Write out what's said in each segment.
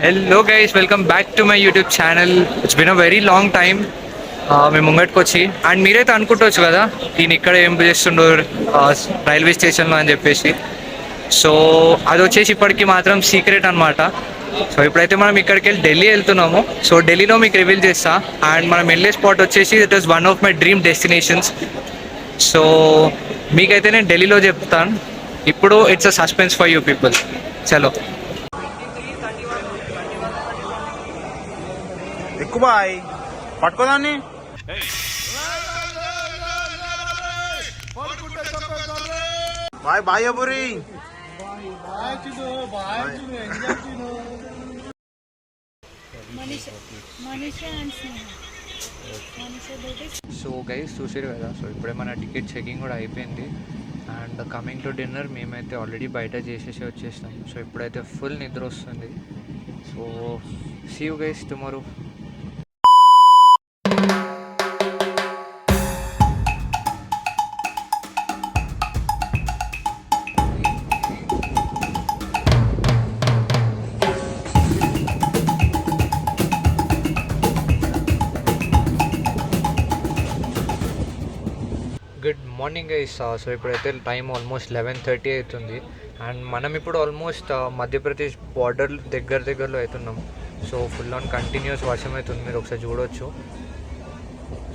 Hello guys, welcome back to my YouTube channel. It's been a very long time మేము ముంగట్కి వచ్చి. And మీరైతే అనుకుంటవచ్చు కదా ఈయన ఇక్కడ ఏం చేస్తుండో రైల్వే స్టేషన్లో అని చెప్పేసి. సో అది వచ్చేసి ఇప్పటికి మాత్రం సీక్రెట్ అనమాట. సో ఇప్పుడైతే మనం ఇక్కడికి వెళ్ళి ఢిల్లీ వెళ్తున్నాము. సో ఢిల్లీలో మీకు రివీల్ చేస్తా. అండ్ మనం వెళ్ళే స్పాట్ వచ్చేసి it is one of my dream destinations. So మీకైతే నేను ఢిల్లీలో చెప్తాను. ఇప్పుడు it's a suspense for you people. చలో. ఎక్కువ బాయ్ పట్టుకోదాన్ని. బాయ్ బాయ్ అబురి. సో గైస్ చూసారు కదా, సో ఇప్పుడే మన టికెట్ చెకింగ్ కూడా అయిపోయింది. అండ్ కమింగ్ టు డిన్నర్ మేమైతే ఆల్రెడీ బయట చేసేసి వచ్చేసినాం. సో ఇప్పుడైతే ఫుల్ నిద్ర వస్తుంది. So see you guys tomorrow. Good morning guys. So ఇప్పుడైతే టైం ఆల్మోస్ట్ 11:30 అవుతుంది. అండ్ మనం ఇప్పుడు ఆల్మోస్ట్ మధ్యప్రదేశ్ బార్డర్ దగ్గరలో అవుతున్నాం. సో ఫుల్ ఆన్ కంటిన్యూస్ వర్షం అవుతుంది, మీరు ఒకసారి చూడవచ్చు.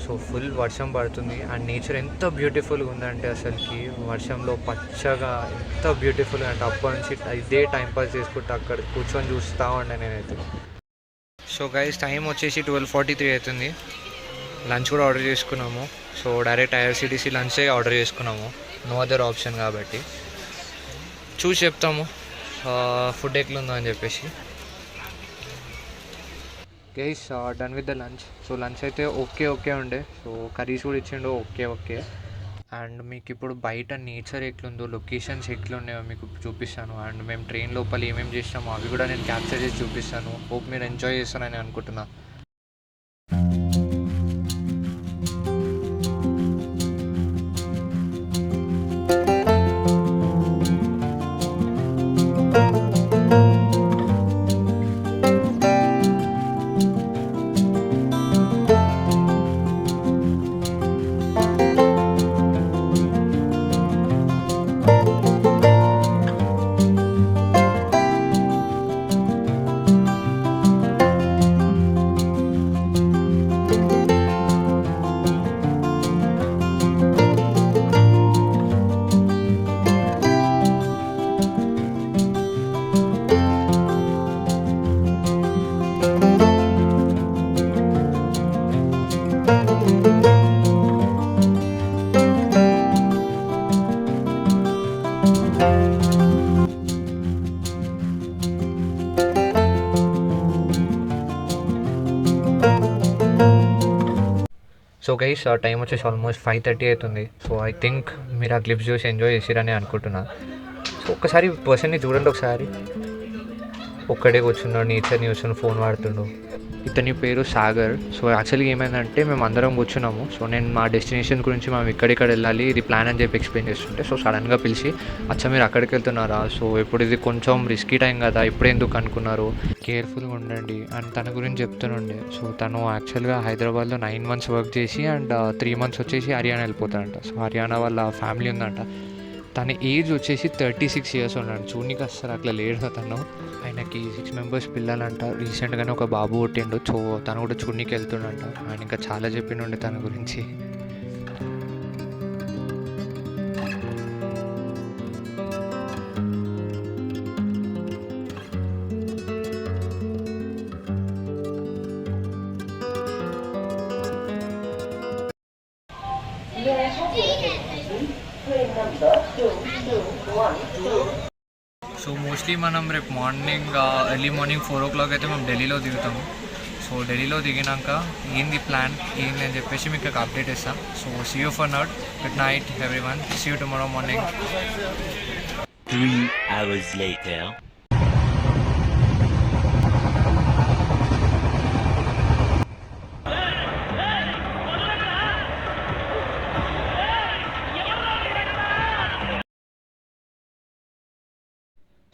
సో ఫుల్ వర్షం పడుతుంది. అండ్ నేచర్ ఎంత బ్యూటిఫుల్గా ఉందంటే అసలుకి వర్షంలో పచ్చగా ఎంత బ్యూటిఫుల్గా అంటే అప్పటి నుంచి ఇదే టైంపాస్ చేసుకుంటూ అక్కడ కూర్చొని చూస్తూ ఉండే నేనైతే. సో గైస్ టైం వచ్చేసి 12:43 అవుతుంది. లంచ్ కూడా ఆర్డర్ చేసుకున్నాము. సో డైరెక్ట్ ఐఆర్సిటీసీ లంచే ఆర్డర్ చేసుకున్నాము, నో అదర్ ఆప్షన్ కాబట్టి. చూసి చెప్తాము ఫుడ్ ఎట్లుందో అని చెప్పేసి. Guys done with the lunch. So lunch అయితే ఓకే ఉండే. సో కర్రీస్ కూడా ఇచ్చిండు ఓకే. అండ్ మీకు ఇప్పుడు బయట నేచర్ ఎట్లుందో, లొకేషన్స్ ఎట్లున్నాయో మీకు చూపిస్తాను. అండ్ మేము ట్రైన్ లోపల ఏమేమి చేసినామో అవి కూడా నేను క్యాప్చర్ చేసి చూపిస్తాను. హోప్ మీరు ఎంజాయ్ చేస్తారని అనుకుంటున్నాను. సో గైస్ టైం వచ్చేసి ఆల్మోస్ట్ 5:30 అవుతుంది. సో ఐ థింక్ మీరు ఆ క్లిప్స్ చూసి ఎంజాయ్ చేసిరని అనుకుంటున్నా. సో ఒక్కసారి పర్సన్ని చూడండి, ఒకసారి ఒక్కడే కూర్చున్నాడు, నేచర్ని చూస్తున్నాడు, ఫోన్ వాడుతుండు. ఇతని పేరు సాగర్. సో యాక్చువల్గా ఏమైందంటే మేము అందరం కూర్చున్నాము. సో నేను మా డెస్టినేషన్ గురించి మేము ఇక్కడిక్కడ వెళ్ళాలి, ఇది ప్లాన్ అని చెప్పి ఎక్స్ప్లెయిన్ చేస్తుంటే సో సడన్గా పిలిచి అచ్చా మీరు అక్కడికి వెళ్తున్నారా, సో ఇప్పుడు ఇది కొంచెం రిస్కీ టైం కదా, ఇప్పుడు ఎందుకు అనుకున్నారు, కేర్ఫుల్గా ఉండండి అని తన గురించి చెప్తుండే. సో తను యాక్చువల్గా హైదరాబాద్లో 9 months వర్క్ చేసి అండ్ 3 months వచ్చేసి హర్యానా వెళ్ళిపోతాడంట. సో హర్యానా వాళ్ళ ఫ్యామిలీ ఉందంట. తన ఏజ్ వచ్చేసి 36 years ఉన్నాడు. చూడనికి అసలు అట్లా లేడు తను. ఆయనకి 6 members పిల్లలంట. రీసెంట్గానే ఒక బాబు పుట్టిండు. సో తను కూడా చూడనికి వెళ్తుండంట. ఆయన ఇంకా చాలా చెప్పిండే తన గురించి. సో మోస్ట్లీ మనం రేపు మార్నింగ్ ఎర్లీ మార్నింగ్ 4 o'clock అయితే మేము ఢిల్లీలో దిగుతాము. సో ఢిల్లీలో దిగినాక ఏంది ప్లాన్ ఏంది అని చెప్పేసి మీకు ఒక అప్డేట్ ఇస్తాం. So see you for now. Good night everyone. See you tomorrow morning. 3 hours later.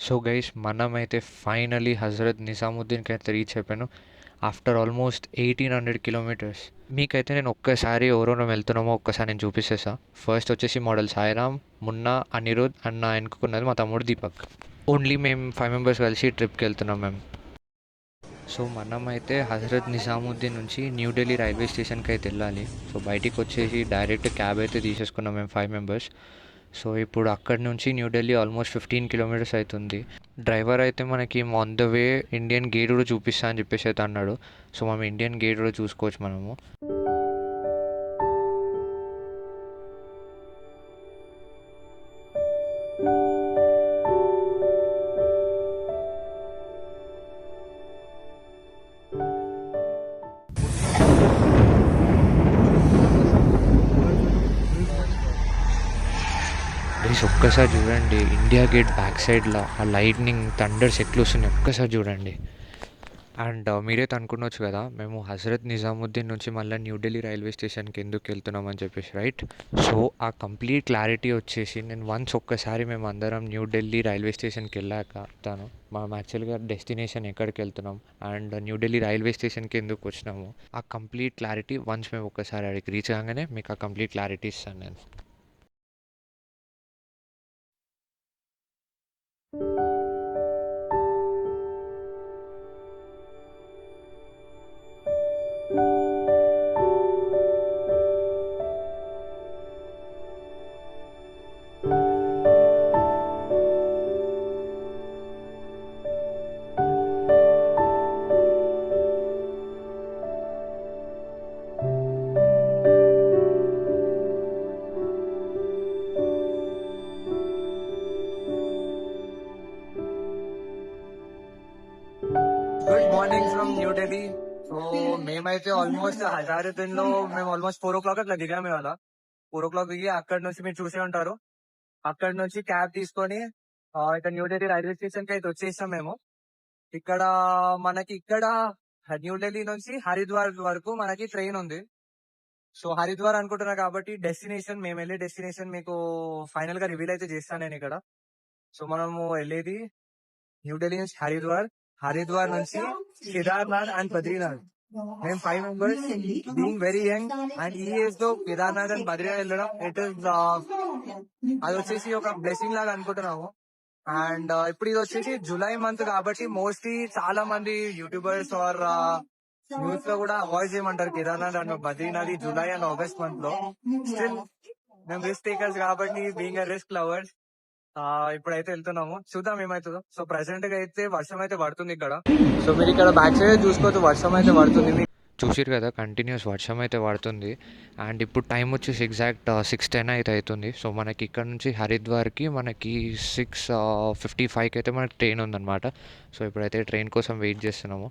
So guys మనమైతే ఫైనలీ హజరత్ నిజాముద్దీన్కి అయితే రీచ్ అయిపోయాను ఆఫ్టర్ ఆల్మోస్ట్ 1800 కిలోమీటర్స్. మీకైతే నేను ఒక్కసారి ఎవరెవరం వెళ్తున్నామో ఒక్కసారి నేను చూపిస్తేసా. ఫస్ట్ వచ్చేసి మోడల్ సాయిరామ్, మున్నా, అనిరుద్ అండ్ నా ఎన్నుకున్నది మా తమ్ముడు దీపక్. ఓన్లీ మేము 5 మెంబర్స్ కలిసి ట్రిప్కి వెళ్తున్నాం మేము. సో మనమైతే హజరత్ నిజాముద్దీన్ నుంచి న్యూఢిల్లీ రైల్వే స్టేషన్కి అయితే వెళ్ళాలి. సో బయటికి వచ్చేసి డైరెక్ట్ క్యాబ్ అయితే తీసేసుకున్నాం మేము 5 మెంబర్స్. సో ఇప్పుడు అక్కడి నుంచి న్యూఢిల్లీ ఆల్మోస్ట్ 15 కిలోమీటర్స్ అవుతుంది. డ్రైవర్ అయితే మనకి on the way Indian gate కూడా చూపిస్తా అని చెప్పేసి అయితే అన్నాడు. సో మనం ఇండియన్ గేట్ కూడా చూసుకోవచ్చు మనము. ఒక్కసారి చూడండి ఇండియా గేట్ బ్యాక్ సైడ్లో ఆ లైట్నింగ్ థండర్స్ ఎట్లు వస్తున్నాయి ఒక్కసారి చూడండి. అండ్ మీరైతే అనుకున్నవచ్చు కదా మేము హజరత్ నిజాముద్దీన్ నుంచి మళ్ళీ న్యూఢిల్లీ రైల్వే స్టేషన్కి ఎందుకు వెళ్తున్నామని చెప్పేసి, రైట్? సో ఆ కంప్లీట్ క్లారిటీ వచ్చేసి నేను ఒక్కసారి మేము అందరం న్యూఢిల్లీ రైల్వే స్టేషన్కి వెళ్ళాక తను మనం యాక్చువల్గా డెస్టినేషన్ ఎక్కడికి వెళ్తున్నాం అండ్ న్యూఢిల్లీ రైల్వే స్టేషన్కి ఎందుకు వచ్చినాము ఆ కంప్లీట్ క్లారిటీ మేము ఒక్కసారి అడిగి రీచ్ కాగానే మీకు ఆ కంప్లీట్ క్లారిటీ ఇస్తాను నేను. Good morning from New Delhi. So మేమైతే ఆల్మోస్ట్ హజారుద్దీన్ లో మేము ఆల్మోస్ట్ 4 o'clock అట్లా దిగాము. ఇవాళ 4 o'clock దిగి అక్కడ నుంచి మీరు చూసే ఉంటారు. అక్కడ నుంచి క్యాబ్ తీసుకొని ఇక్కడ న్యూఢిల్లీ రైల్వే స్టేషన్ కి అయితే వచ్చేసాం మేము. ఇక్కడ న్యూఢిల్లీ నుంచి హరిద్వార్ వరకు మనకి ట్రైన్ ఉంది. సో హరిద్వార్ అనుకుంటున్నా కాబట్టి డెస్టినేషన్ మేము వెళ్ళే డెస్టినేషన్ మీకు ఫైనల్ గా రివీల్ అయితే చేస్తాను నేను ఇక్కడ. సో మనము వెళ్ళేది న్యూఢిల్లీ నుంచి హరిద్వార్ నుంచి కేదార్నాథ్ అండ్ బద్రీనాథ్. మేము 5 members being very young and ఈ ఏజ్ లో కేదార్నాథ్ అండ్ బద్రీనాథ్ వెళ్ళడం అది వచ్చేసి ఒక బ్లెస్సింగ్ లాగా అనుకుంటున్నాము. అండ్ ఇప్పుడు ఇది వచ్చేసి జూలై మంత్ కాబట్టి మోస్ట్లీ చాలా మంది యూట్యూబర్స్ ఆర్ న్యూస్ లో కూడా అవాయిడ్ చేయమంటారు కేదార్నాథ్ అండ్ బద్రీనాథ్ ఈ జూలై అండ్ ఆగస్ట్ మంత్ లో. స్టిల్ మేము రిస్క్ టేకర్స్ కాబట్టి బీయింగ్ అ రిస్క్ లవర్స్ ఇప్పుడైతే వెళ్తున్నాము, చూద్దాం ఏమైతుందో. సో ప్రెసెంట్ గా అయితే వర్షం అయితే పడుతుంది ఇక్కడ. సో మీరు ఇక్కడ బ్యాక్ సైడ్ చూసుకోవచ్చు వర్షం అయితే పడుతుంది. చూసిరు కదా కంటిన్యూస్ వర్షం అయితే పడుతుంది. అండ్ ఇప్పుడు టైం వచ్చేసి ఎగ్జాక్ట్ 6:10 అయితే అవుతుంది. సో మనకి ఇక్కడ నుంచి హరిద్వార్కి మనకి 6:55కి అయితే మనకి ట్రైన్ ఉందన్నమాట. సో ఇప్పుడైతే ట్రైన్ కోసం వెయిట్ చేస్తున్నాము.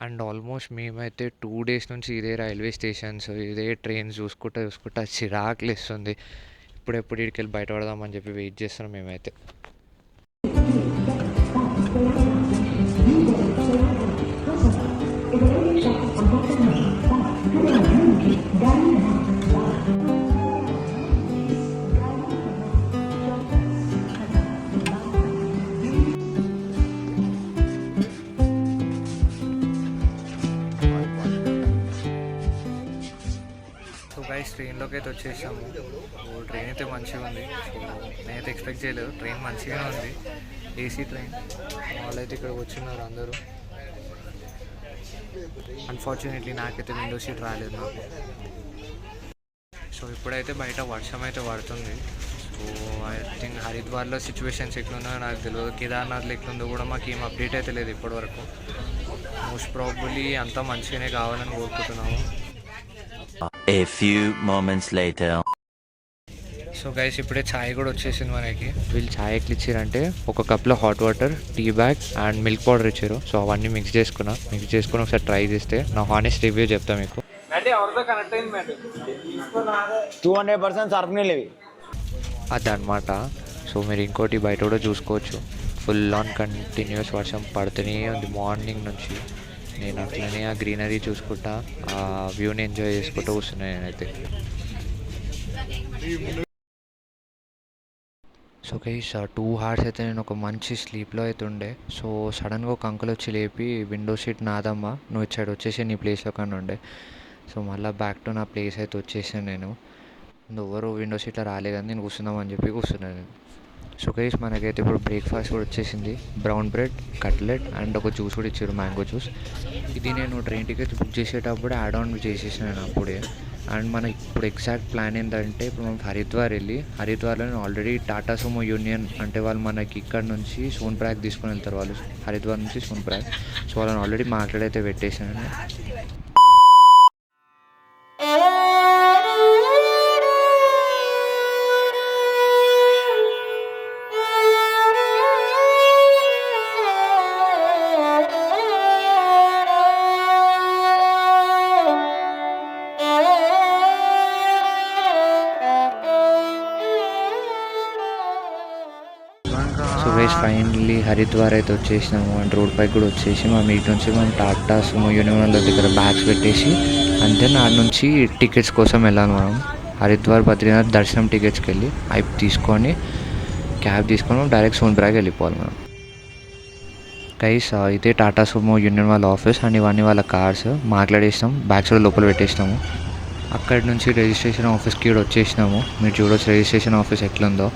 అండ్ ఆల్మోస్ట్ మేమైతే 2 days నుంచి ఇదే రైల్వే స్టేషన్స్ ఇదే ట్రైన్స్ చూసుకుంటా చిరాకులు ఇస్తుంది. ఇప్పుడెప్పుడు ఇక్కడికి వెళ్ళి బయటపడదామని చెప్పి వెయిట్ చేస్తున్నాం మేమైతే. గైస్ ట్రైన్లోకి అయితే వచ్చేసాము. ట్రైన్ అయితే మంచిగా ఉంది. సో నేనైతే ఎక్స్పెక్ట్ చేయలేదు, ట్రైన్ మంచిగానే ఉంది, ఏసీ ట్రైన్. వాళ్ళైతే ఇక్కడికి వచ్చినారు అందరూ. అన్ఫార్చునేట్లీ నాకైతే విండో సీట్ రాలేదు నాకు. సో ఇప్పుడైతే బయట వర్షం అయితే పడుతుంది. సో ఐ థింక్ హరిద్వార్లో సిచ్యువేషన్స్ ఎట్లుందో నాకు తెలియదు, కేదార్నాథ్లో ఎట్లుందో కూడా మాకు ఏం అప్డేట్ అయితే లేదు ఇప్పటివరకు. మోస్ట్ ప్రాబబ్లీ అంతా మంచిగానే కావాలని కోరుకుంటున్నాము. A few moments later. So guys ఇప్పుడే ఛాయ్ కూడా వచ్చేసింది మనకి. వీళ్ళు ఛాయ్ ఎట్లా ఇచ్చారంటే ఒక కప్లో hot water, tea bag and milk powder ఇచ్చారు. సో అవన్నీ మిక్స్ చేసుకుని ఒకసారి ట్రై చేస్తే నా హానెస్ట్ రివ్యూ చెప్తాను మీకు. 200% సర్ఫ్నీళ్ళు అదనమాట. సో మీరు ఇంకోటి బయట కూడా చూసుకోవచ్చు, ఫుల్ ఆన్ కంటిన్యూస్ వర్షం పడుతూనే ఉంది మార్నింగ్ నుంచి. నేను అట్లనే ఆ గ్రీనరీ చూసుకుంటా ఆ వ్యూని ఎంజాయ్ చేసుకుంటూ కూర్చున్నాను నేనైతే. సో గైస్ 2 hours అయితే నేను ఒక మంచి స్లీప్లో అయితే ఉండే. సో సడన్గా ఒక అంకుల్ వచ్చి లేపి, విండో సీట్ నాదమ్మా, నువ్వు ఇటు సైడ్ వచ్చేసి నీ ప్లేస్లో కానీ ఉండే. సో మళ్ళీ బ్యాక్ టు నా ప్లేస్ అయితే వచ్చేసాను నేను. ఎవరు విండో సీట్లో రాలేదని నేను కూర్చుందామని చెప్పి కూర్చున్నాను నేను. సో గైస్ మనకైతే ఇప్పుడు బ్రేక్ఫాస్ట్ కూడా వచ్చేసింది. బ్రౌన్ బ్రెడ్, కట్లెట్ అండ్ ఒక జ్యూస్ కూడా ఇచ్చారు, మ్యాంగో జ్యూస్. ఇది నేను ట్రైన్ టికెట్స్ బుక్ చేసేటప్పుడు యాడ్ ఆన్ చేసేసాను అప్పుడే. అండ్ మనకి ఇప్పుడు ఎగ్జాక్ట్ ప్లాన్ ఏంటంటే, ఇప్పుడు మనం హరిద్వార్ వెళ్ళి, హరిద్వార్లో నేను ఆల్రెడీ టాటా సుమో యూనియన్ అంటే వాళ్ళు మనకి ఇక్కడ నుంచి సోన్ప్రయాగ్ తీసుకొని వెళ్తారు వాళ్ళు, హరిద్వార్ నుంచి సోన్ప్రయాగ్. సో వాళ్ళని ఆల్రెడీ మాట్లాడైతే పెట్టేశాను. సో గైస్ ఫైనల్లీ హరిద్వార్ అయితే వచ్చేసినాము. అండ్ రోడ్ పైకి కూడా వచ్చేసి మనం ఇటు నుంచి మనం టాటా సుమో యూనియన్ దగ్గర బ్యాగ్స్ పెట్టేసి, అంతే ఆడ నుంచి టికెట్స్ కోసం వెళ్ళాలి మనం. హరిద్వార్ బద్రీనాథ్ దర్శనం టికెట్స్కి వెళ్ళి అవి తీసుకొని క్యాబ్ తీసుకొని మనం డైరెక్ట్ సోన్ప్రయాగ్ వెళ్ళిపోవాలి మనం. గైస్ ఇదే టాటా సుమో యూనియన్ వాళ్ళ ఆఫీస్. అండ్ ఇవన్నీ వాళ్ళ కార్స్ మాట్లాడేసినాం, బ్యాగ్స్ కూడా లోపల పెట్టేసినాము. అక్కడి నుంచి రిజిస్ట్రేషన్ ఆఫీస్కి కూడా వచ్చేసినాము. మీరు చూడవచ్చు రిజిస్ట్రేషన్ ఆఫీస్ ఎట్లుందో.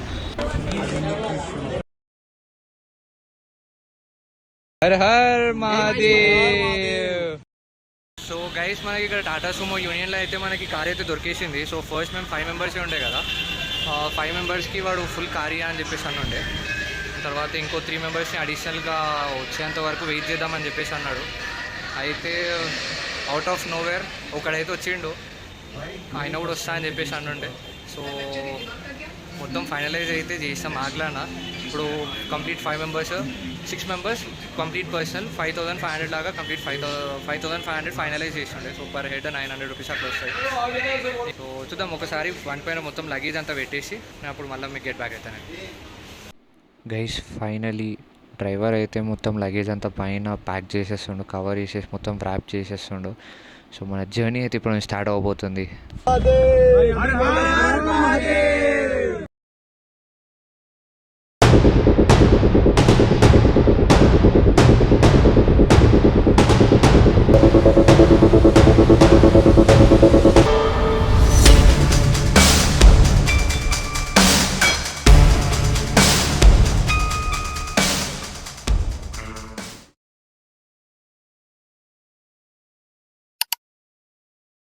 Her her Mahadev. So guys మనకి ఇక్కడ టాటా సుమో యూనియన్లో అయితే మనకి కార్ అయితే దొరికేసింది. సో ఫస్ట్ మేము 5 members ఉండే కదా, 5 membersకి వాడు ఫుల్ కార్ అని చెప్పేసి అన్నుండే. తర్వాత ఇంకో 3 membersని అడిషనల్గా వచ్చేంత వరకు వెయిట్ చేద్దామని చెప్పేసి అన్నాడు. అయితే అవుట్ ఆఫ్ నోవేర్ ఒకడైతే వచ్చిండు, ఆయన కూడా వస్తా అని చెప్పేసి అన్నుండే. సో మొత్తం ఫైనలైజ్ అయితే చేసాం ఆగ్లానా. ఇప్పుడు complete 5 members, 6 members complete personal 5,500 లాగా కంప్లీట్ 5,500 ఫైనలైజ్ చేస్తుండే. సో పర్ హెడ్ 900 రూపీస్ అట్లా వస్తాయి. సో చూద్దాం ఒకసారి వన్ పైన మొత్తం లగేజ్ అంతా పెట్టేసి నేను అప్పుడు మళ్ళీ మీకు గెట్ బ్యాక్ అవుతాను. గైస్ ఫైనలీ డ్రైవర్ అయితే మొత్తం లగేజ్ అంతా పైన ప్యాక్ చేసేస్తుండు, కవర్ చేసేసి మొత్తం ర్యాప్ చేసేస్తుండు. సో మన జర్నీ అయితే ఇప్పుడు స్టార్ట్ అవబోతుంది.